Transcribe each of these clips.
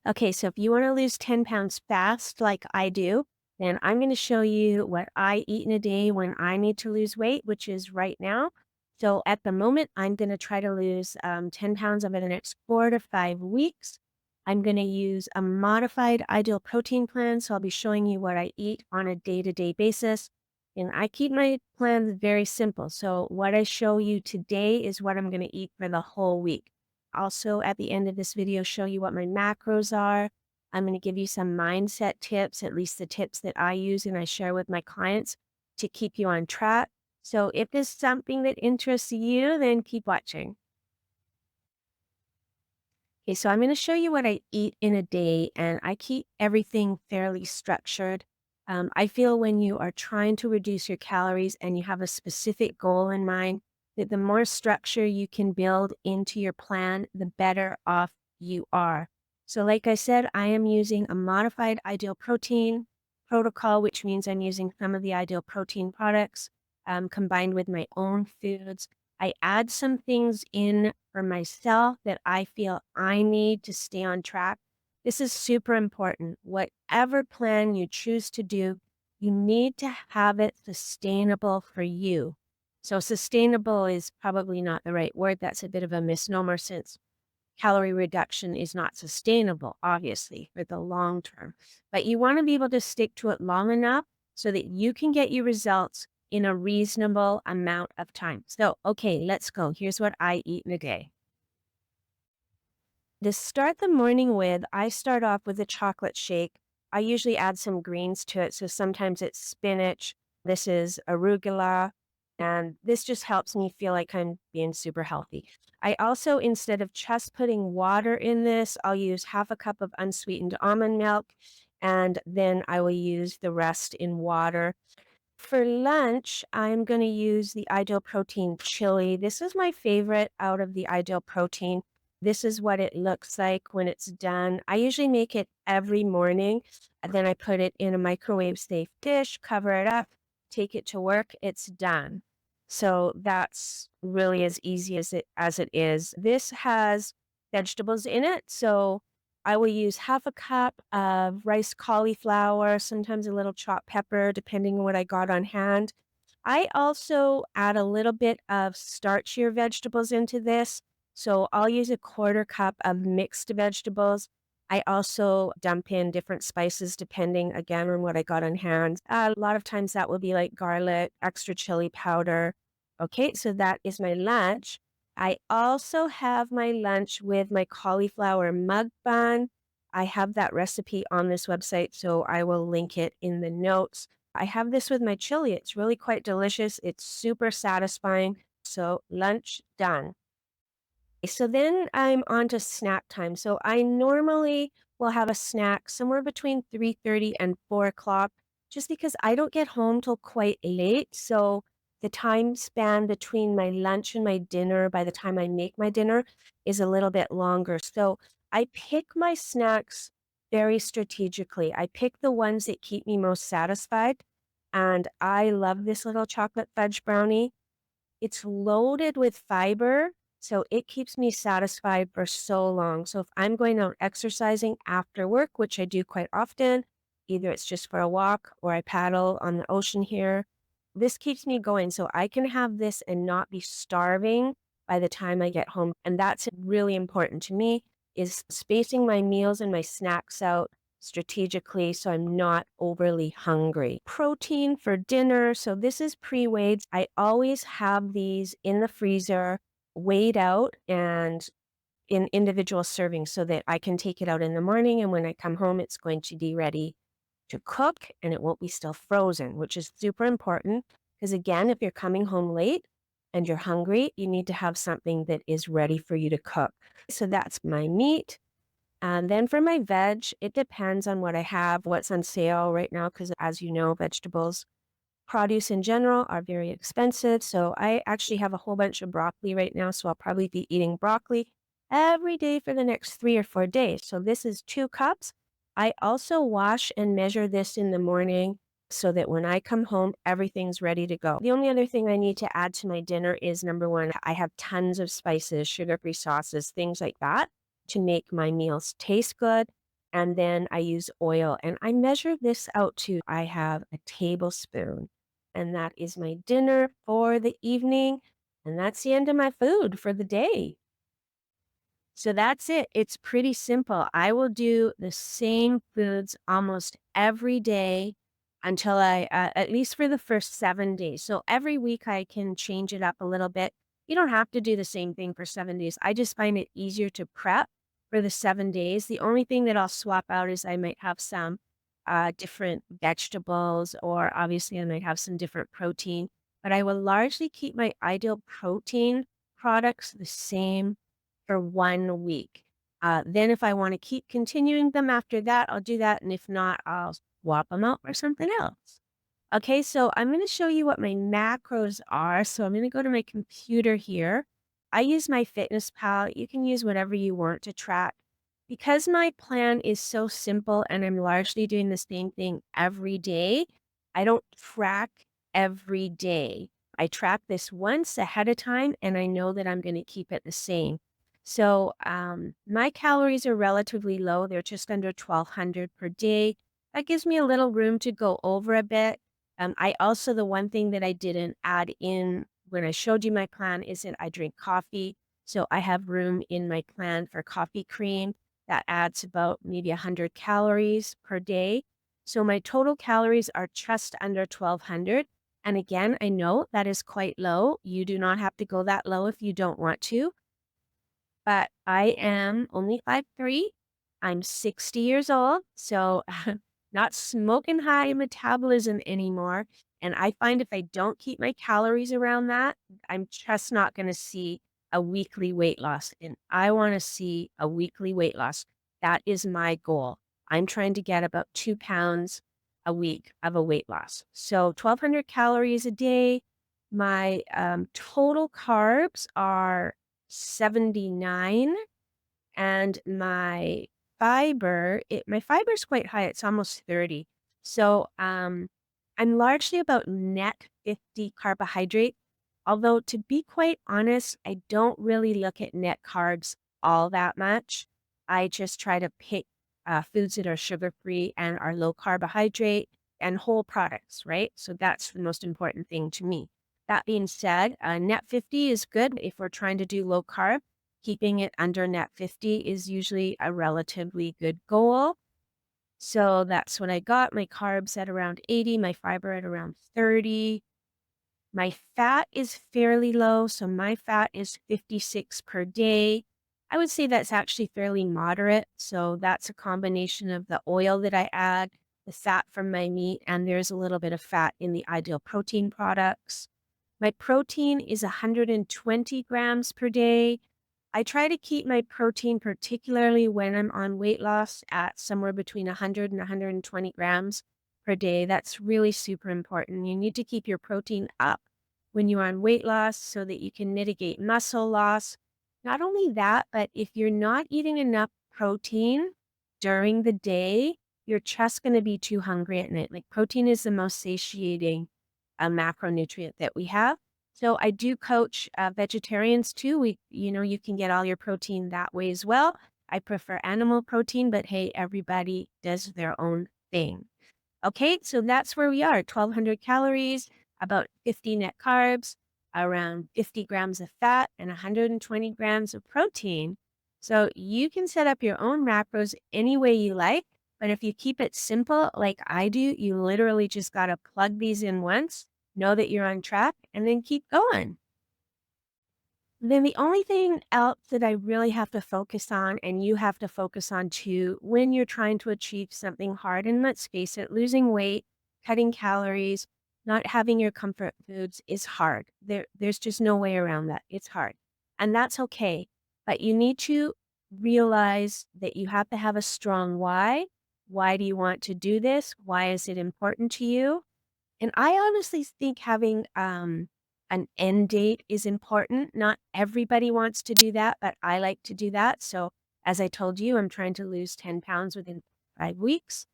Okay, so if you want to lose 10 pounds fast, like I do, then I'm going to show you what I eat in a day when I need to lose weight, which is right now. So at the moment, I'm going to try to lose 10 pounds over the next 4 to 5 weeks. I'm going to use a modified ideal protein plan. So I'll be showing you what I eat on a day to day basis. And I keep my plans very simple. So what I show you today is what I'm going to eat for the whole week. Also, at the end of this video, show you what my macros are. I'm going to give you some mindset tips, at least the tips that I use and I share with my clients to keep you on track. So if this is something that interests you, then keep watching. Okay, so I'm going to show you what I eat in a day, and I keep everything fairly structured. I feel when you are trying to reduce your calories and you have a specific goal in mind, that the more structure you can build into your plan, the better off you are. So, like I said, I am using a modified ideal protein protocol, which means I'm using some of the ideal protein products combined with my own foods. I add some things in for myself that I feel I need to stay on track. This is super important. Whatever plan you choose to do, you need to have it sustainable for you. So, sustainable is probably not the right word. That's a bit of a misnomer since calorie reduction is not sustainable, obviously, for the long term. But you want to be able to stick to it long enough so that you can get your results in a reasonable amount of time. So, okay, let's go. Here's what I eat in a day. To start the morning with, I start off with a chocolate shake. I usually add some greens to it. So sometimes it's spinach. This is arugula. And this just helps me feel like I'm being super healthy. I also, instead of just putting water in this, I'll use half a cup of unsweetened almond milk. And then I will use the rest in water. For lunch, I'm going to use the Ideal Protein chili. This is my favorite out of the Ideal Protein. This is what it looks like when it's done. I usually make it every morning, and then I put it in a microwave safe dish, cover it up, take it to work. It's done. So that's really as easy as it is. This has vegetables in it, so I will use half a cup of rice cauliflower, sometimes a little chopped pepper, depending on what I got on hand. I also add a little bit of starchier vegetables into this. So I'll use a quarter cup of mixed vegetables. I also dump in different spices depending again on what I got on hand. A lot of times that will be like garlic, extra chili powder. Okay, so that is my lunch. I also have my lunch with my cauliflower mug bun. I have that recipe on this website, so I will link it in the notes. I have this with my chili. It's really quite delicious. It's super satisfying. So lunch done. So then I'm on to snack time. So I normally will have a snack somewhere between 3:30 and 4 o'clock, just because I don't get home till quite late. So the time span between my lunch and my dinner, by the time I make my dinner, is a little bit longer. So I pick my snacks very strategically. I pick the ones that keep me most satisfied. And I love this little chocolate fudge brownie. It's loaded with fiber, so it keeps me satisfied for so long. So if I'm going out exercising after work, which I do quite often, either it's just for a walk or I paddle on the ocean here, this keeps me going. So I can have this and not be starving by the time I get home. And that's really important to me is spacing my meals and my snacks out strategically so I'm not overly hungry. Protein for dinner. So this is pre-weighed. I always have these in the freezer, weighed out and in individual servings so that I can take it out in the morning. And when I come home, it's going to be ready to cook and it won't be still frozen, which is super important. Because again, if you're coming home late and you're hungry, you need to have something that is ready for you to cook. So that's my meat. And then for my veg, it depends on what I have, what's on sale right now, because as you know, vegetables, produce in general are very expensive. So I actually have a whole bunch of broccoli right now. So I'll probably be eating broccoli every day for the next 3 or 4 days. So this is 2 cups. I also wash and measure this in the morning so that when I come home, everything's ready to go. The only other thing I need to add to my dinner is number one, I have tons of spices, sugar-free sauces, things like that to make my meals taste good. and then I use oil, and I measure this out too. I have a tablespoon, and that is my dinner for the evening, and that's the end of my food for the day. So that's it. It's pretty simple. I will do the same foods almost every day until at least for the first 7 days. So every week I can change it up a little bit. You don't have to do the same thing for 7 days. I just find it easier to prep for the 7 days. The only thing that I'll swap out is I might have some different vegetables, or obviously I might have some different protein, but I will largely keep my ideal protein products the same for 1 week. Then if I wanna keep continuing them after that, I'll do that, and if not, I'll swap them out for something else. Okay, so I'm gonna show you what my macros are. So I'm gonna go to my computer here. I use my Fitness Pal. You can use whatever you want to track. Because my plan is so simple and I'm largely doing the same thing every day, I don't track every day. I track this once ahead of time and I know that I'm gonna keep it the same. So my calories are relatively low. They're just under 1,200 per day. That gives me a little room to go over a bit. I also, the one thing that I didn't add in when I showed you my plan is that I drink coffee. So I have room in my plan for coffee cream that adds about maybe 100 calories per day. So my total calories are just under 1,200. And again, I know that is quite low. You do not have to go that low if you don't want to, but I am only 5'3". I'm 60 years old, so not smoking high metabolism anymore. And I find if I don't keep my calories around that, I'm just not going to see a weekly weight loss. And I want to see a weekly weight loss. That is my goal. I'm trying to get about 2 pounds a week of a weight loss. So 1,200 calories a day. My total carbs are 79, and my fiber is quite high, it's almost 30. So, I'm largely about net 50 carbohydrate, although to be quite honest, I don't really look at net carbs all that much. I just try to pick, foods that are sugar-free and are low carbohydrate and whole products, right? So that's the most important thing to me. That being said, net 50 is good if we're trying to do low carb. Keeping it under net 50 is usually a relatively good goal. So that's what I got. My carbs at around 80, my fiber at around 30. My fat is fairly low, so my fat is 56 per day. I would say that's actually fairly moderate. So that's a combination of the oil that I add, the fat from my meat, and there's a little bit of fat in the ideal protein products. My protein is 120 grams per day. I try to keep my protein, particularly when I'm on weight loss, at somewhere between 100 and 120 grams per day. That's really super important. You need to keep your protein up when you're on weight loss so that you can mitigate muscle loss. Not only that, but if you're not eating enough protein during the day, you're just going to be too hungry at night. Like protein is the most satiating macronutrient that we have. So I do coach vegetarians too. You can get all your protein that way as well. I prefer animal protein, but hey, everybody does their own thing. Okay, so that's where we are, 1,200 calories, about 50 net carbs, around 50 grams of fat, and 120 grams of protein. So you can set up your own macros any way you like, but if you keep it simple like I do, you literally just got to plug these in once, know that you're on track, and then keep going. Then the only thing else that I really have to focus on, and you have to focus on too, when you're trying to achieve something hard, and let's face it, losing weight, cutting calories, not having your comfort foods is hard. There's just no way around that. It's hard. And that's okay. But you need to realize that you have to have a strong why. Why do you want to do this? Why is it important to you? And I honestly think having an end date is important. Not everybody wants to do that, but I like to do that. So, as I told you, I'm trying to lose 10 pounds within 5 weeks.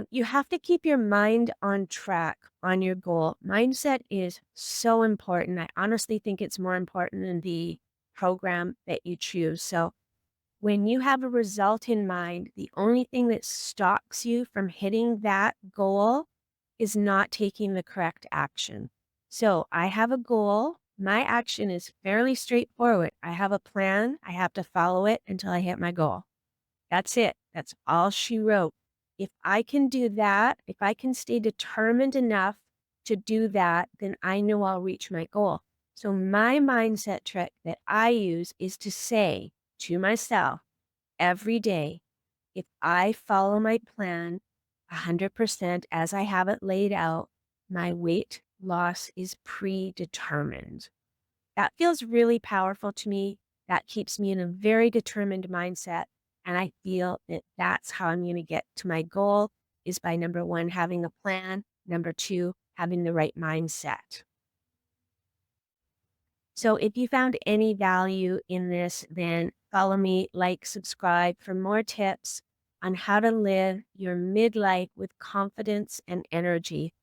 You have to keep your mind on track on your goal. Mindset is so important. I honestly think it's more important than the program that you choose. So, When you have a result in mind, the only thing that stops you from hitting that goal is not taking the correct action. So I have a goal. My action is fairly straightforward. I have a plan. I have to follow it until I hit my goal. That's it. That's all she wrote. If I can do that, if I can stay determined enough to do that, then I know I'll reach my goal. So my mindset trick that I use is to say to myself every day, if I follow my plan 100% as I have it laid out, my weight loss is predetermined. That feels really powerful to me. That keeps me in a very determined mindset. And I feel that that's how I'm going to get to my goal is by number one, having a plan. Number two, having the right mindset. So if you found any value in this, then follow me, like, subscribe for more tips on how to live your midlife with confidence and energy.